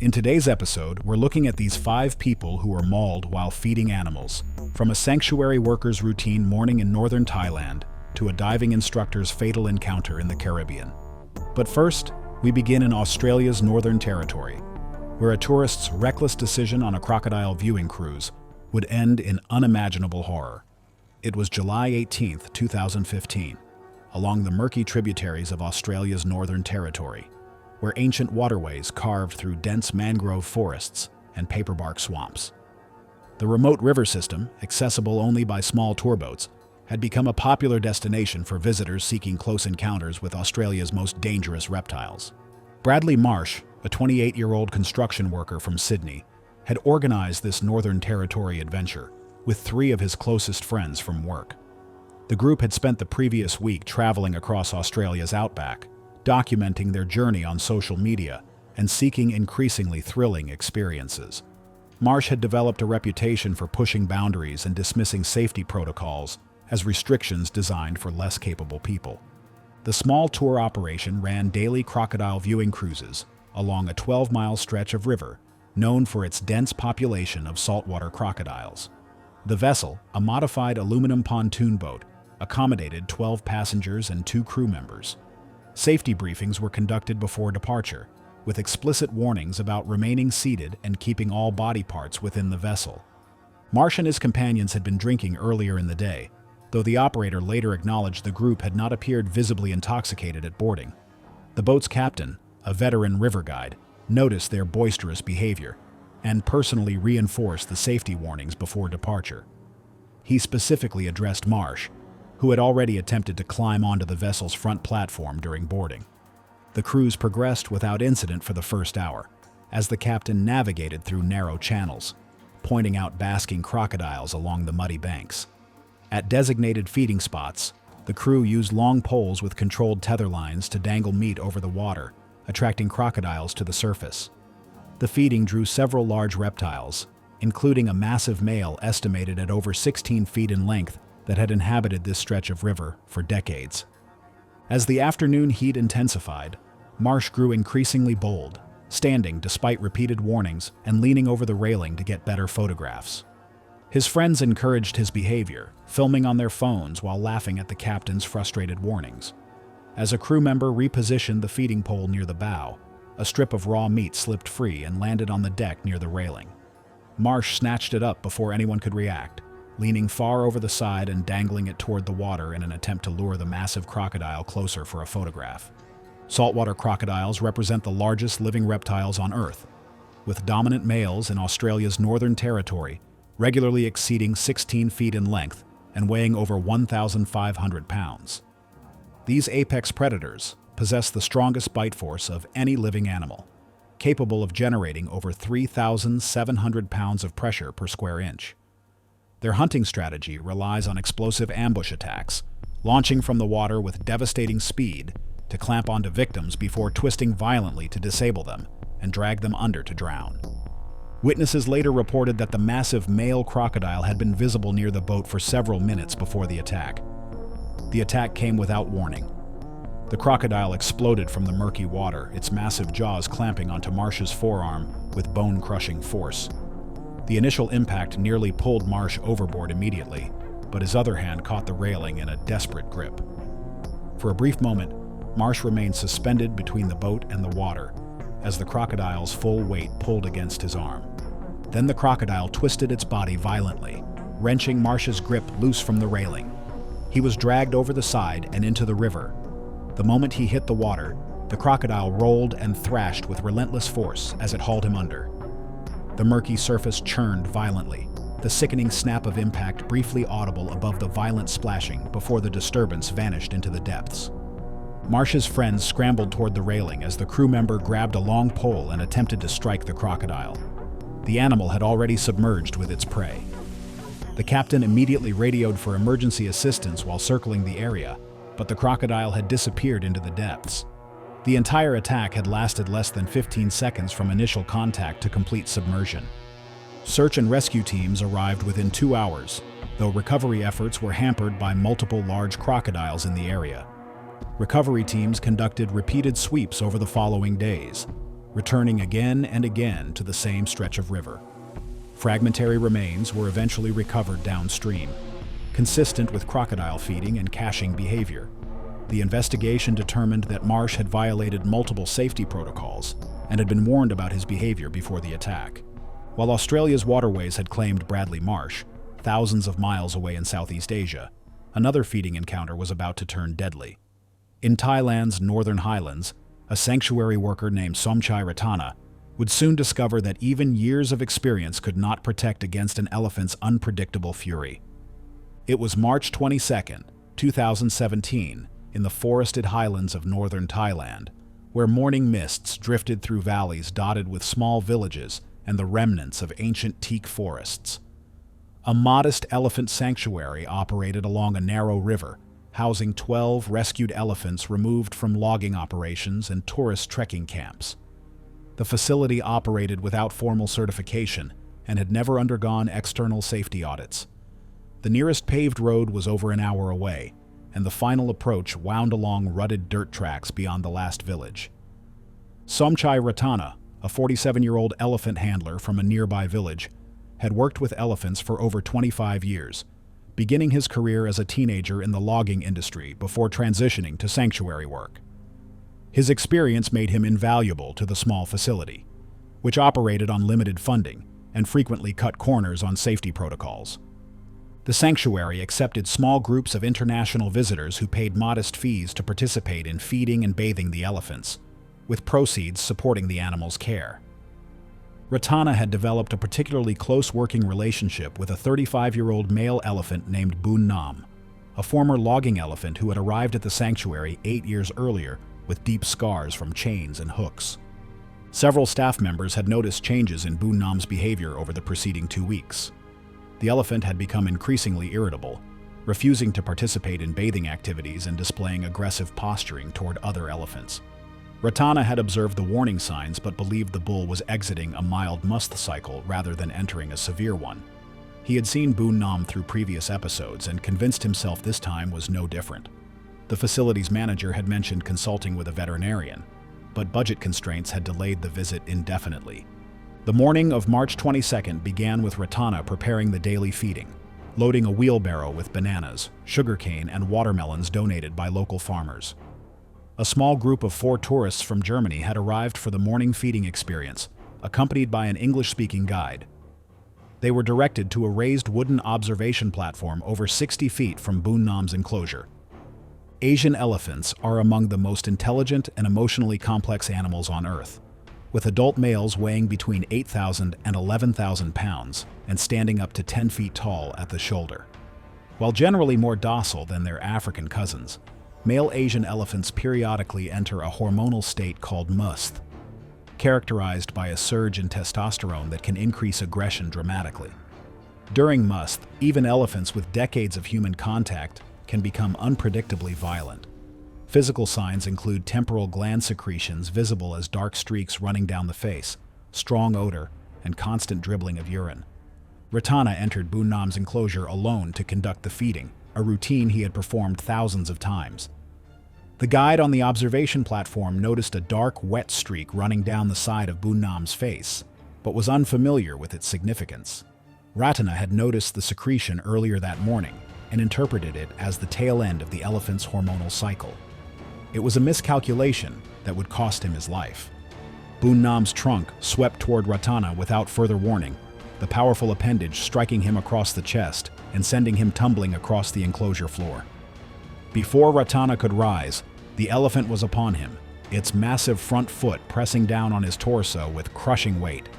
In today's episode, we're looking at these 5 people who were mauled while feeding animals, from a sanctuary worker's routine morning in northern Thailand to a diving instructor's fatal encounter in the Caribbean. But first, we begin in Australia's Northern Territory, where a tourist's reckless decision on a crocodile viewing cruise would end in unimaginable horror. It was July 18, 2015, along the murky tributaries of Australia's Northern Territory, where ancient waterways carved through dense mangrove forests and paperbark swamps. The remote river system, accessible only by small tour boats, had become a popular destination for visitors seeking close encounters with Australia's most dangerous reptiles. Bradley Marsh, a 28-year-old construction worker from Sydney, had organized this Northern Territory adventure with 3 of his closest friends from work. The group had spent the previous week traveling across Australia's outback, documenting their journey on social media and seeking increasingly thrilling experiences. Marsh had developed a reputation for pushing boundaries and dismissing safety protocols as restrictions designed for less capable people. The small tour operation ran daily crocodile viewing cruises along a 12-mile stretch of river known for its dense population of saltwater crocodiles. The vessel, a modified aluminum pontoon boat, accommodated 12 passengers and 2 crew members. Safety briefings were conducted before departure, with explicit warnings about remaining seated and keeping all body parts within the vessel. Marsh and his companions had been drinking earlier in the day, though the operator later acknowledged the group had not appeared visibly intoxicated at boarding. The boat's captain, a veteran river guide, noticed their boisterous behavior and personally reinforced the safety warnings before departure. He specifically addressed Marsh, who had already attempted to climb onto the vessel's front platform during boarding. The cruise progressed without incident for the first hour, as the captain navigated through narrow channels, pointing out basking crocodiles along the muddy banks. At designated feeding spots, the crew used long poles with controlled tether lines to dangle meat over the water, attracting crocodiles to the surface. The feeding drew several large reptiles, including a massive male estimated at over 16 feet in length that had inhabited this stretch of river for decades. As the afternoon heat intensified, Marsh grew increasingly bold, standing despite repeated warnings and leaning over the railing to get better photographs. His friends encouraged his behavior, filming on their phones while laughing at the captain's frustrated warnings. As a crew member repositioned the feeding pole near the bow, a strip of raw meat slipped free and landed on the deck near the railing. Marsh snatched it up before anyone could react, leaning far over the side and dangling it toward the water in an attempt to lure the massive crocodile closer for a photograph. Saltwater crocodiles represent the largest living reptiles on Earth, with dominant males in Australia's Northern Territory regularly exceeding 16 feet in length and weighing over 1,500 pounds. These apex predators possess the strongest bite force of any living animal, capable of generating over 3,700 pounds of pressure per square inch. Their hunting strategy relies on explosive ambush attacks, launching from the water with devastating speed to clamp onto victims before twisting violently to disable them and drag them under to drown. Witnesses later reported that the massive male crocodile had been visible near the boat for several minutes before the attack. The attack came without warning. The crocodile exploded from the murky water, its massive jaws clamping onto Marsh's forearm with bone-crushing force. The initial impact nearly pulled Marsh overboard immediately, but his other hand caught the railing in a desperate grip. For a brief moment, Marsh remained suspended between the boat and the water, as the crocodile's full weight pulled against his arm. Then the crocodile twisted its body violently, wrenching Marsh's grip loose from the railing. He was dragged over the side and into the river. The moment he hit the water, the crocodile rolled and thrashed with relentless force as it hauled him under. The murky surface churned violently, the sickening snap of impact briefly audible above the violent splashing before the disturbance vanished into the depths. Marsh's friends scrambled toward the railing as the crew member grabbed a long pole and attempted to strike the crocodile. The animal had already submerged with its prey. The captain immediately radioed for emergency assistance while circling the area, but the crocodile had disappeared into the depths. The entire attack had lasted less than 15 seconds from initial contact to complete submersion. Search and rescue teams arrived within 2 hours, though recovery efforts were hampered by multiple large crocodiles in the area. Recovery teams conducted repeated sweeps over the following days, returning again and again to the same stretch of river. Fragmentary remains were eventually recovered downstream, consistent with crocodile feeding and caching behavior. The investigation determined that Marsh had violated multiple safety protocols and had been warned about his behavior before the attack. While Australia's waterways had claimed Bradley Marsh, thousands of miles away in Southeast Asia, another feeding encounter was about to turn deadly. In Thailand's northern highlands, a sanctuary worker named Somchai Ratana would soon discover that even years of experience could not protect against an elephant's unpredictable fury. It was March 22, 2017, in the forested highlands of northern Thailand, where morning mists drifted through valleys dotted with small villages and the remnants of ancient teak forests. A modest elephant sanctuary operated along a narrow river, housing 12 rescued elephants removed from logging operations and tourist trekking camps. The facility operated without formal certification and had never undergone external safety audits. The nearest paved road was over an hour away, and the final approach wound along rutted dirt tracks beyond the last village. Somchai Ratana, a 47-year-old elephant handler from a nearby village, had worked with elephants for over 25 years, beginning his career as a teenager in the logging industry before transitioning to sanctuary work. His experience made him invaluable to the small facility, which operated on limited funding and frequently cut corners on safety protocols. The sanctuary accepted small groups of international visitors who paid modest fees to participate in feeding and bathing the elephants, with proceeds supporting the animals' care. Ratana had developed a particularly close working relationship with a 35-year-old male elephant named Boon Nam, a former logging elephant who had arrived at the sanctuary 8 years earlier with deep scars from chains and hooks. Several staff members had noticed changes in Boon Nam's behavior over the preceding 2 weeks. The elephant had become increasingly irritable, refusing to participate in bathing activities and displaying aggressive posturing toward other elephants. Ratana had observed the warning signs but believed the bull was exiting a mild must cycle rather than entering a severe one. He had seen Boon Nam through previous episodes and convinced himself this time was no different. The facility's manager had mentioned consulting with a veterinarian, but budget constraints had delayed the visit indefinitely. The morning of March 22nd began with Ratana preparing the daily feeding, loading a wheelbarrow with bananas, sugarcane, and watermelons donated by local farmers. A small group of 4 tourists from Germany had arrived for the morning feeding experience, accompanied by an English-speaking guide. They were directed to a raised wooden observation platform over 60 feet from Boon Nam's enclosure. Asian elephants are among the most intelligent and emotionally complex animals on Earth, with adult males weighing between 8,000 and 11,000 pounds and standing up to 10 feet tall at the shoulder. While generally more docile than their African cousins, male Asian elephants periodically enter a hormonal state called musth, characterized by a surge in testosterone that can increase aggression dramatically. During musth, even elephants with decades of human contact can become unpredictably violent. Physical signs include temporal gland secretions visible as dark streaks running down the face, strong odor, and constant dribbling of urine. Ratana entered Boon Nam's enclosure alone to conduct the feeding, a routine he had performed thousands of times. The guide on the observation platform noticed a dark, wet streak running down the side of Boon Nam's face, but was unfamiliar with its significance. Ratana had noticed the secretion earlier that morning and interpreted it as the tail end of the elephant's hormonal cycle. It was a miscalculation that would cost him his life. Boon Nam's trunk swept toward Ratana without further warning, the powerful appendage striking him across the chest and sending him tumbling across the enclosure floor. Before Ratana could rise, the elephant was upon him, its massive front foot pressing down on his torso with crushing weight.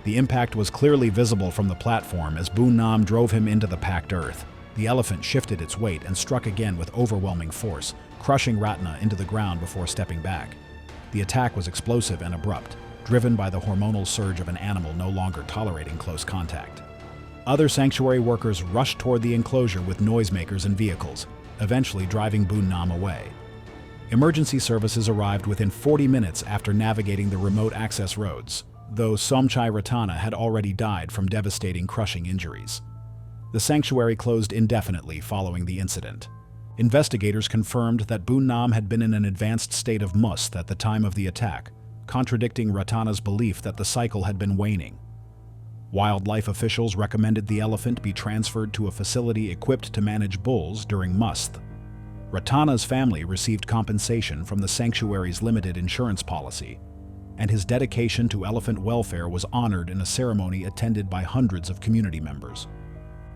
The impact was clearly visible from the platform as Boon Nam drove him into the packed earth. The elephant shifted its weight and struck again with overwhelming force, crushing Ratana into the ground before stepping back. The attack was explosive and abrupt, driven by the hormonal surge of an animal no longer tolerating close contact. Other sanctuary workers rushed toward the enclosure with noisemakers and vehicles, eventually driving Boon Nam away. Emergency services arrived within 40 minutes after navigating the remote access roads, though Somchai Ratana had already died from devastating crushing injuries. The sanctuary closed indefinitely following the incident. Investigators confirmed that Boon Nam had been in an advanced state of musth at the time of the attack, contradicting Ratana's belief that the cycle had been waning. Wildlife officials recommended the elephant be transferred to a facility equipped to manage bulls during must. Ratana's family received compensation from the sanctuary's limited insurance policy, and his dedication to elephant welfare was honored in a ceremony attended by hundreds of community members.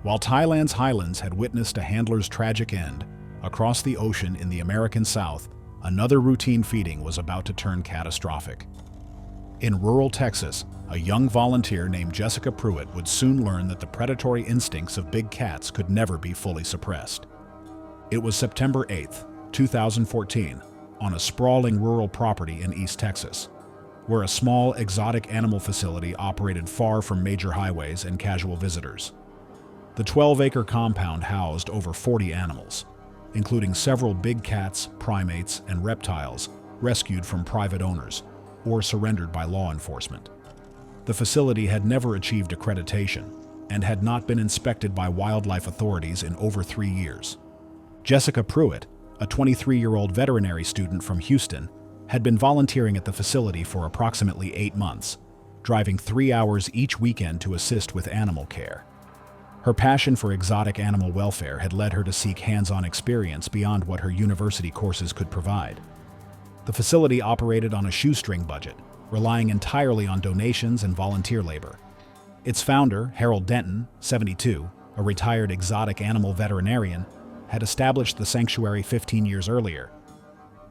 While Thailand's highlands had witnessed a handler's tragic end, across the ocean in the American South, another routine feeding was about to turn catastrophic. In rural Texas, a young volunteer named Jessica Pruitt would soon learn that the predatory instincts of big cats could never be fully suppressed. It was September 8, 2014, on a sprawling rural property in East Texas, where a small exotic animal facility operated far from major highways and casual visitors. The 12-acre compound housed over 40 animals, including several big cats, primates, and reptiles rescued from private owners or surrendered by law enforcement. The facility had never achieved accreditation and had not been inspected by wildlife authorities in over 3 years. Jessica Pruitt, a 23-year-old veterinary student from Houston, had been volunteering at the facility for approximately 8 months, driving 3 hours each weekend to assist with animal care. Her passion for exotic animal welfare had led her to seek hands-on experience beyond what her university courses could provide. The facility operated on a shoestring budget, relying entirely on donations and volunteer labor. Its founder, Harold Denton, 72, a retired exotic animal veterinarian, had established the sanctuary 15 years earlier.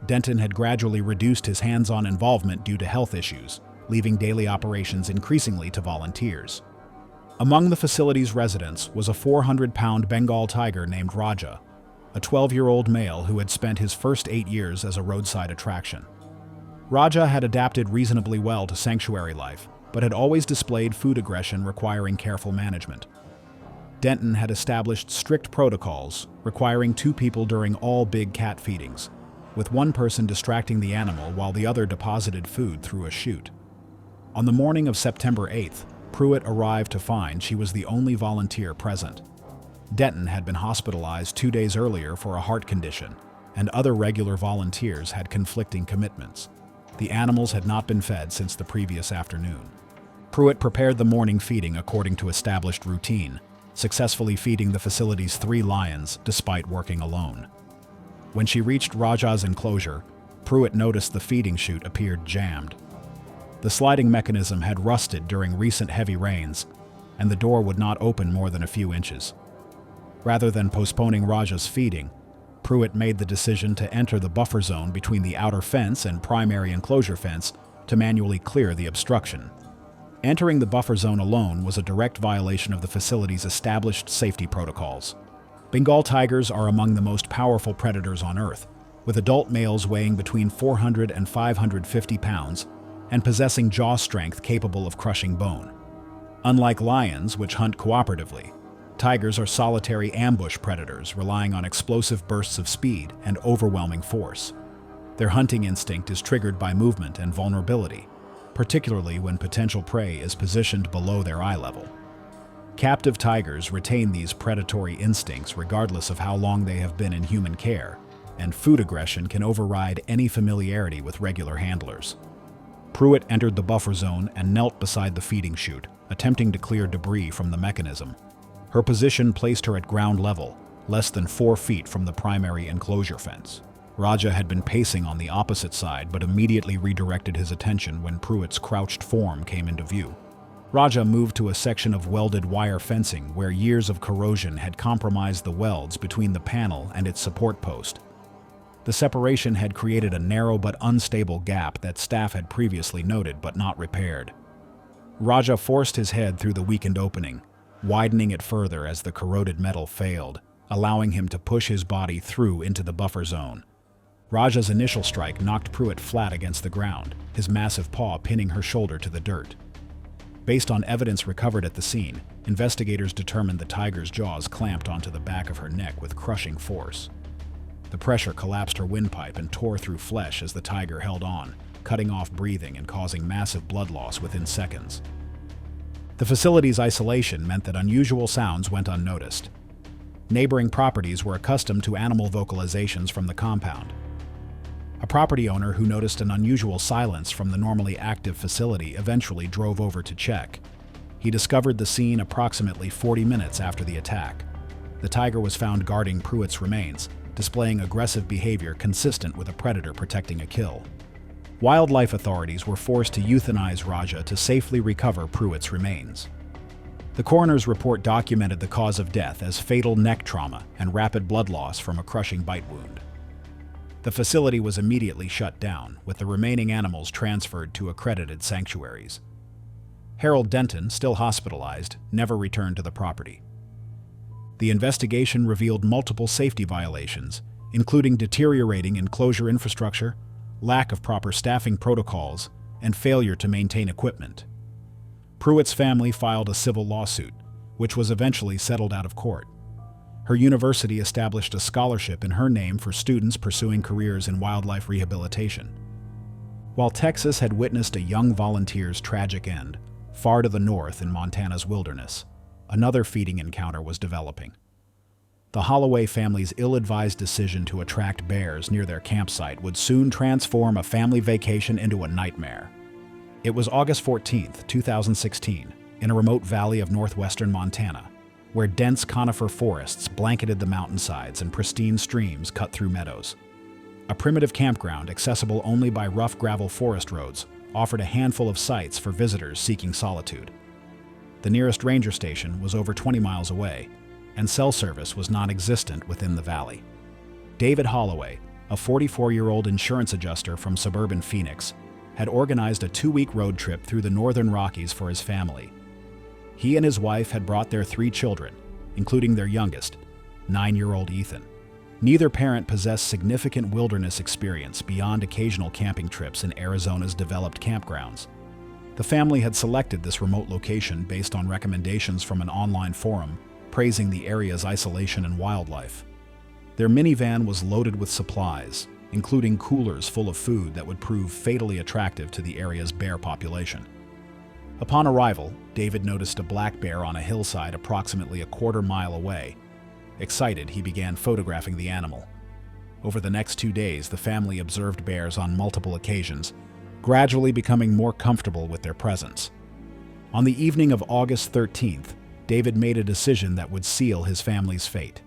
Denton had gradually reduced his hands-on involvement due to health issues, leaving daily operations increasingly to volunteers. Among the facility's residents was a 400-pound Bengal tiger named Raja, a 12-year-old male who had spent his first 8 years as a roadside attraction. Raja had adapted reasonably well to sanctuary life, but had always displayed food aggression requiring careful management. Denton had established strict protocols requiring 2 people during all big cat feedings, with one person distracting the animal while the other deposited food through a chute. On the morning of September 8th, Pruitt arrived to find she was the only volunteer present. Denton had been hospitalized 2 days earlier for a heart condition, and other regular volunteers had conflicting commitments. The animals had not been fed since the previous afternoon. Pruitt prepared the morning feeding according to established routine, successfully feeding the facility's 3 lions despite working alone. When she reached Raja's enclosure, Pruitt noticed the feeding chute appeared jammed. The sliding mechanism had rusted during recent heavy rains, and the door would not open more than a few inches. Rather than postponing Raja's feeding, Pruitt made the decision to enter the buffer zone between the outer fence and primary enclosure fence to manually clear the obstruction. Entering the buffer zone alone was a direct violation of the facility's established safety protocols. Bengal tigers are among the most powerful predators on Earth, with adult males weighing between 400 and 550 pounds and possessing jaw strength capable of crushing bone. Unlike lions, which hunt cooperatively, tigers are solitary ambush predators relying on explosive bursts of speed and overwhelming force. Their hunting instinct is triggered by movement and vulnerability, particularly when potential prey is positioned below their eye level. Captive tigers retain these predatory instincts regardless of how long they have been in human care, and food aggression can override any familiarity with regular handlers. Pruitt entered the buffer zone and knelt beside the feeding chute, attempting to clear debris from the mechanism. Her position placed her at ground level, less than 4 feet from the primary enclosure fence. Raja had been pacing on the opposite side but immediately redirected his attention when Pruitt's crouched form came into view. Raja moved to a section of welded wire fencing where years of corrosion had compromised the welds between the panel and its support post. The separation had created a narrow but unstable gap that staff had previously noted but not repaired. Raja forced his head through the weakened opening, widening it further as the corroded metal failed, allowing him to push his body through into the buffer zone. Raja's initial strike knocked Pruitt flat against the ground, his massive paw pinning her shoulder to the dirt. Based on evidence recovered at the scene, investigators determined the tiger's jaws clamped onto the back of her neck with crushing force. The pressure collapsed her windpipe and tore through flesh as the tiger held on, cutting off breathing and causing massive blood loss within seconds. The facility's isolation meant that unusual sounds went unnoticed. Neighboring properties were accustomed to animal vocalizations from the compound. A property owner who noticed an unusual silence from the normally active facility eventually drove over to check. He discovered the scene approximately 40 minutes after the attack. The tiger was found guarding Pruitt's remains, displaying aggressive behavior consistent with a predator protecting a kill. Wildlife authorities were forced to euthanize Raja to safely recover Pruitt's remains. The coroner's report documented the cause of death as fatal neck trauma and rapid blood loss from a crushing bite wound. The facility was immediately shut down, with the remaining animals transferred to accredited sanctuaries. Harold Denton, still hospitalized, never returned to the property. The investigation revealed multiple safety violations, including deteriorating enclosure infrastructure, lack of proper staffing protocols, and failure to maintain equipment. Pruitt's family filed a civil lawsuit, which was eventually settled out of court. Her university established a scholarship in her name for students pursuing careers in wildlife rehabilitation. While Texas had witnessed a young volunteer's tragic end, far to the north in Montana's wilderness, another feeding encounter was developing. The Holloway family's ill-advised decision to attract bears near their campsite would soon transform a family vacation into a nightmare. It was August 14, 2016, in a remote valley of northwestern Montana, where dense conifer forests blanketed the mountainsides and pristine streams cut through meadows. A primitive campground accessible only by rough gravel forest roads offered a handful of sites for visitors seeking solitude. The nearest ranger station was over 20 miles away, and cell service was non-existent within the valley. David Holloway, a 44-year-old insurance adjuster from suburban Phoenix, had organized a 2-week road trip through the northern Rockies for his family. He and his wife had brought their 3 children, including their youngest, 9-year-old Ethan. Neither parent possessed significant wilderness experience beyond occasional camping trips in Arizona's developed campgrounds. The family had selected this remote location based on recommendations from an online forum praising the area's isolation and wildlife. Their minivan was loaded with supplies, including coolers full of food that would prove fatally attractive to the area's bear population. Upon arrival, David noticed a black bear on a hillside approximately a quarter mile away. Excited, he began photographing the animal. Over the next 2 days, the family observed bears on multiple occasions, gradually becoming more comfortable with their presence. On the evening of August 13th, David made a decision that would seal his family's fate.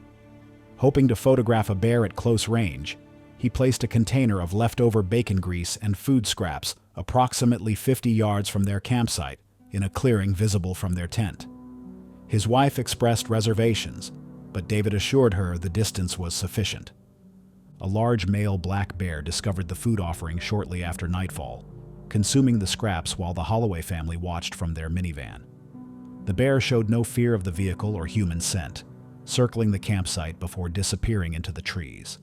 Hoping to photograph a bear at close range, he placed a container of leftover bacon grease and food scraps approximately 50 yards from their campsite in a clearing visible from their tent. His wife expressed reservations, but David assured her the distance was sufficient. A large male black bear discovered the food offering shortly after nightfall, consuming the scraps while the Holloway family watched from their minivan. The bear showed no fear of the vehicle or human scent, circling the campsite before disappearing into the trees.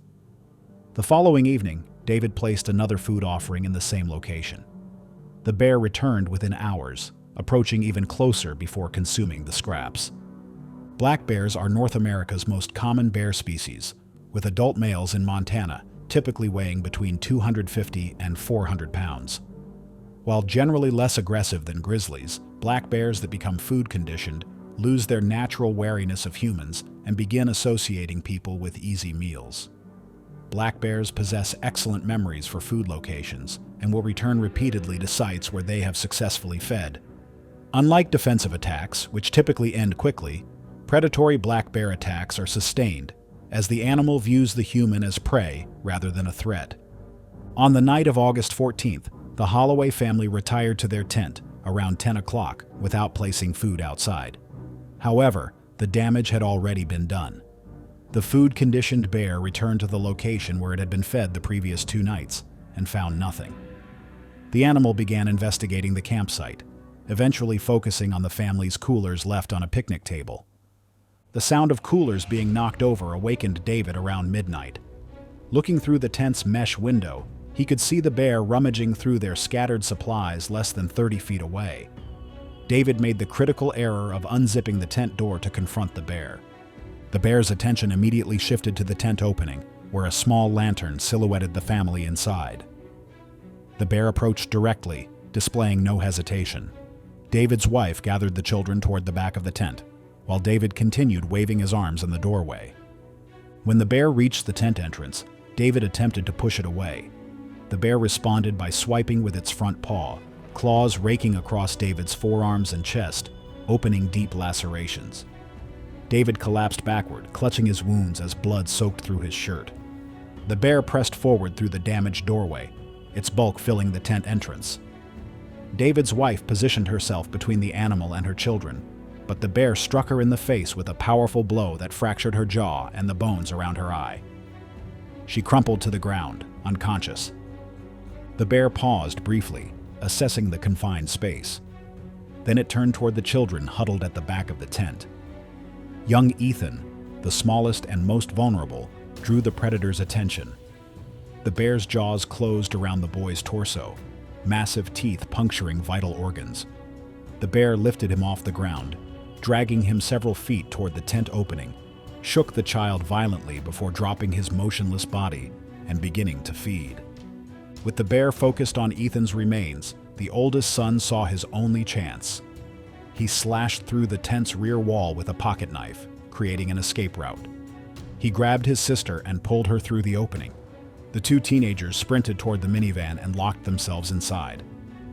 The following evening, David placed another food offering in the same location. The bear returned within hours, approaching even closer before consuming the scraps. Black bears are North America's most common bear species, with adult males in Montana typically weighing between 250 and 400 pounds. While generally less aggressive than grizzlies, black bears that become food-conditioned lose their natural wariness of humans and begin associating people with easy meals. Black bears possess excellent memories for food locations and will return repeatedly to sites where they have successfully fed. Unlike defensive attacks, which typically end quickly, predatory black bear attacks are sustained, as the animal views the human as prey rather than a threat. On the night of August 14th, the Holloway family retired to their tent around 10 o'clock without placing food outside. However, the damage had already been done. The food-conditioned bear returned to the location where it had been fed the previous 2 nights and found nothing. The animal began investigating the campsite, eventually focusing on the family's coolers left on a picnic table. The sound of coolers being knocked over awakened David around midnight. Looking through the tent's mesh window, he could see the bear rummaging through their scattered supplies less than 30 feet away. David made the critical error of unzipping the tent door to confront the bear. The bear's attention immediately shifted to the tent opening, where a small lantern silhouetted the family inside. The bear approached directly, displaying no hesitation. David's wife gathered the children toward the back of the tent, while David continued waving his arms in the doorway. When the bear reached the tent entrance, David attempted to push it away. The bear responded by swiping with its front paw, claws raking across David's forearms and chest, opening deep lacerations. David collapsed backward, clutching his wounds as blood soaked through his shirt. The bear pressed forward through the damaged doorway, its bulk filling the tent entrance. David's wife positioned herself between the animal and her children, but the bear struck her in the face with a powerful blow that fractured her jaw and the bones around her eye. She crumpled to the ground, unconscious. The bear paused briefly, assessing the confined space. Then it turned toward the children huddled at the back of the tent. Young Ethan, the smallest and most vulnerable, drew the predator's attention. The bear's jaws closed around the boy's torso, massive teeth puncturing vital organs. The bear lifted him off the ground, dragging him several feet toward the tent opening, shook the child violently before dropping his motionless body and beginning to feed. With the bear focused on Ethan's remains, the oldest son saw his only chance. He slashed through the tent's rear wall with a pocket knife, creating an escape route. He grabbed his sister and pulled her through the opening. The two teenagers sprinted toward the minivan and locked themselves inside.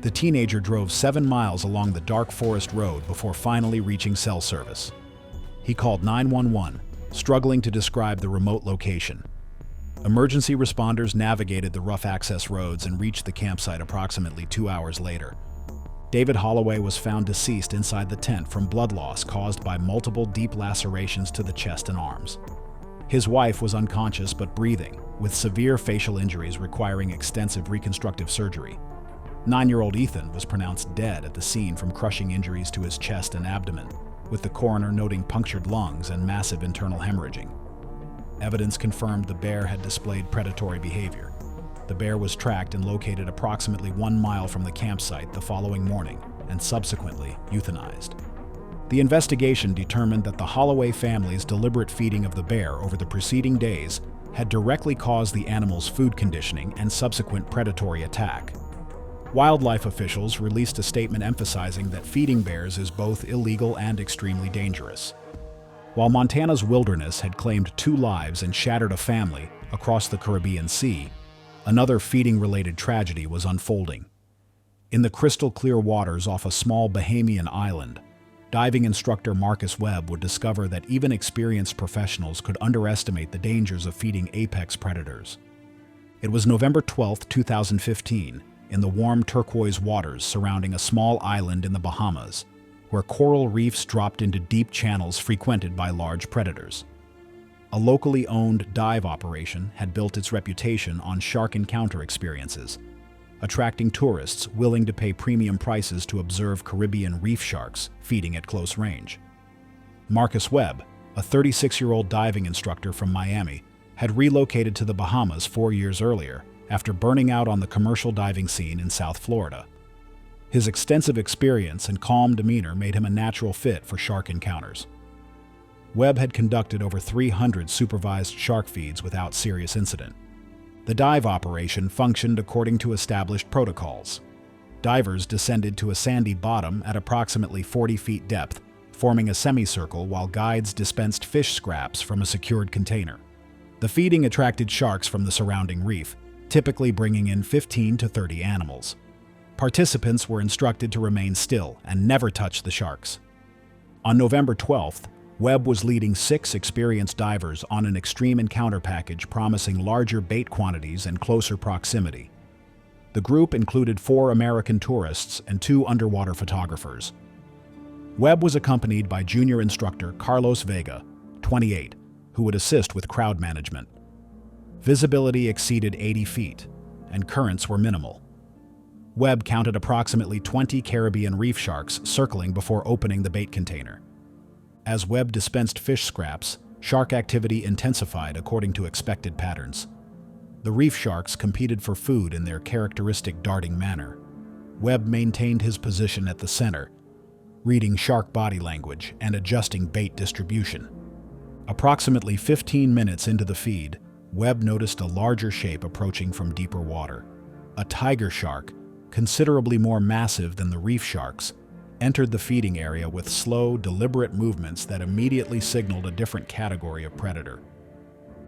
The teenager drove 7 miles along the dark forest road before finally reaching cell service. He called 911, struggling to describe the remote location. Emergency responders navigated the rough access roads and reached the campsite approximately 2 hours later. David Holloway was found deceased inside the tent from blood loss caused by multiple deep lacerations to the chest and arms. His wife was unconscious but breathing, with severe facial injuries requiring extensive reconstructive surgery. 9-year-old Ethan was pronounced dead at the scene from crushing injuries to his chest and abdomen, with the coroner noting punctured lungs and massive internal hemorrhaging. Evidence confirmed the bear had displayed predatory behavior. The bear was tracked and located approximately 1 mile from the campsite the following morning and subsequently euthanized. The investigation determined that the Holloway family's deliberate feeding of the bear over the preceding days had directly caused the animal's food conditioning and subsequent predatory attack. Wildlife officials released a statement emphasizing that feeding bears is both illegal and extremely dangerous. While Montana's wilderness had claimed 2 lives and shattered a family across the Caribbean Sea, another feeding-related tragedy was unfolding. In the crystal-clear waters off a small Bahamian island, diving instructor Marcus Webb would discover that even experienced professionals could underestimate the dangers of feeding apex predators. It was November 12, 2015, in the warm turquoise waters surrounding a small island in the Bahamas, where coral reefs dropped into deep channels frequented by large predators. A locally owned dive operation had built its reputation on shark encounter experiences, attracting tourists willing to pay premium prices to observe Caribbean reef sharks feeding at close range. Marcus Webb, a 36-year-old diving instructor from Miami, had relocated to the Bahamas 4 years earlier after burning out on the commercial diving scene in South Florida. His extensive experience and calm demeanor made him a natural fit for shark encounters. Webb had conducted over 300 supervised shark feeds without serious incident. The dive operation functioned according to established protocols. Divers descended to a sandy bottom at approximately 40 feet depth, forming a semicircle while guides dispensed fish scraps from a secured container. The feeding attracted sharks from the surrounding reef, typically bringing in 15 to 30 animals. Participants were instructed to remain still and never touch the sharks. On November 12th, Webb was leading 6 experienced divers on an extreme encounter package promising larger bait quantities and closer proximity. The group included 4 American tourists and 2 underwater photographers. Webb was accompanied by junior instructor Carlos Vega, 28, who would assist with crowd management. Visibility exceeded 80 feet, and currents were minimal. Webb counted approximately 20 Caribbean reef sharks circling before opening the bait container. As Webb dispensed fish scraps, shark activity intensified according to expected patterns. The reef sharks competed for food in their characteristic darting manner. Webb maintained his position at the center, reading shark body language and adjusting bait distribution. Approximately 15 minutes into the feed, Webb noticed a larger shape approaching from deeper water. A tiger shark, considerably more massive than the reef sharks, entered the feeding area with slow, deliberate movements that immediately signaled a different category of predator.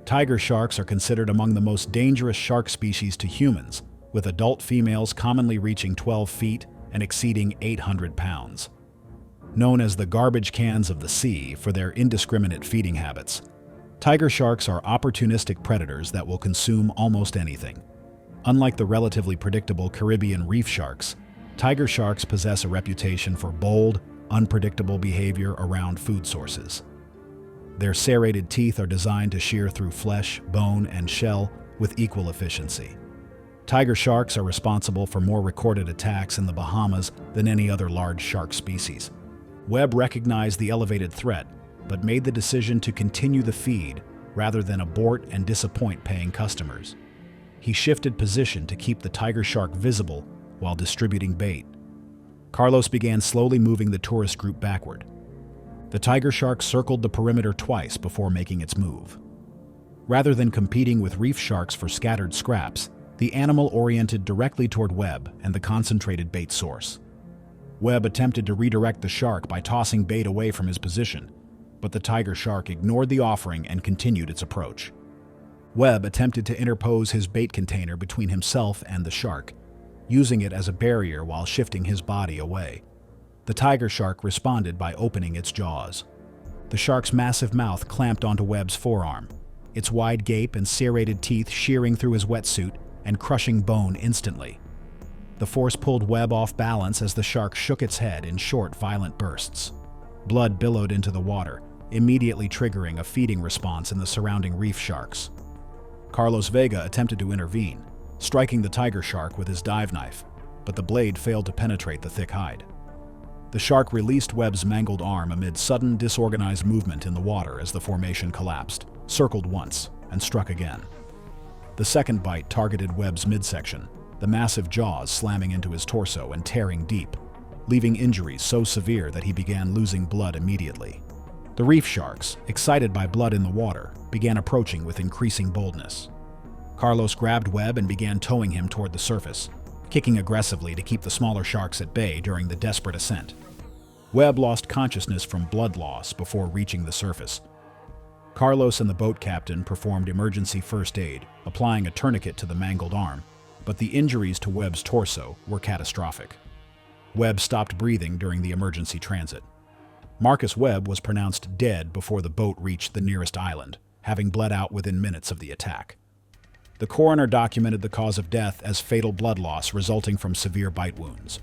Tiger sharks are considered among the most dangerous shark species to humans, with adult females commonly reaching 12 feet and exceeding 800 pounds. Known as the garbage cans of the sea for their indiscriminate feeding habits, tiger sharks are opportunistic predators that will consume almost anything. Unlike the relatively predictable Caribbean reef sharks, tiger sharks possess a reputation for bold, unpredictable behavior around food sources. Their serrated teeth are designed to shear through flesh, bone, and shell with equal efficiency. Tiger sharks are responsible for more recorded attacks in the Bahamas than any other large shark species. Webb recognized the elevated threat, but made the decision to continue the feed rather than abort and disappoint paying customers. He shifted position to keep the tiger shark visible while distributing bait. Carlos began slowly moving the tourist group backward. The tiger shark circled the perimeter twice before making its move. Rather than competing with reef sharks for scattered scraps, the animal oriented directly toward Webb and the concentrated bait source. Webb attempted to redirect the shark by tossing bait away from his position, but the tiger shark ignored the offering and continued its approach. Webb attempted to interpose his bait container between himself and the shark, using it as a barrier while shifting his body away. The tiger shark responded by opening its jaws. The shark's massive mouth clamped onto Webb's forearm, its wide gape and serrated teeth shearing through his wetsuit and crushing bone instantly. The force pulled Webb off balance as the shark shook its head in short, violent bursts. Blood billowed into the water, immediately triggering a feeding response in the surrounding reef sharks. Carlos Vega attempted to intervene, striking the tiger shark with his dive knife, but the blade failed to penetrate the thick hide. The shark released Webb's mangled arm amid sudden, disorganized movement in the water as the formation collapsed, circled once, and struck again. The second bite targeted Webb's midsection, the massive jaws slamming into his torso and tearing deep, leaving injuries so severe that he began losing blood immediately. The reef sharks, excited by blood in the water, began approaching with increasing boldness. Carlos grabbed Webb and began towing him toward the surface, kicking aggressively to keep the smaller sharks at bay during the desperate ascent. Webb lost consciousness from blood loss before reaching the surface. Carlos and the boat captain performed emergency first aid, applying a tourniquet to the mangled arm, but the injuries to Webb's torso were catastrophic. Webb stopped breathing during the emergency transit. Marcus Webb was pronounced dead before the boat reached the nearest island, having bled out within minutes of the attack. The coroner documented the cause of death as fatal blood loss resulting from severe bite wounds.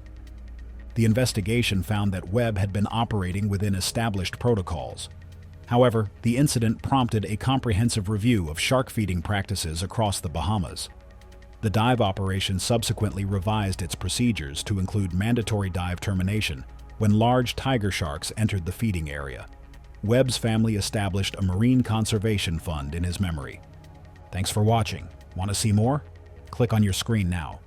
The investigation found that Webb had been operating within established protocols. However, the incident prompted a comprehensive review of shark feeding practices across the Bahamas. The dive operation subsequently revised its procedures to include mandatory dive termination when large tiger sharks entered the feeding area. Webb's family established a marine conservation fund in his memory. Thanks for watching. Want to see more? Click on your screen now.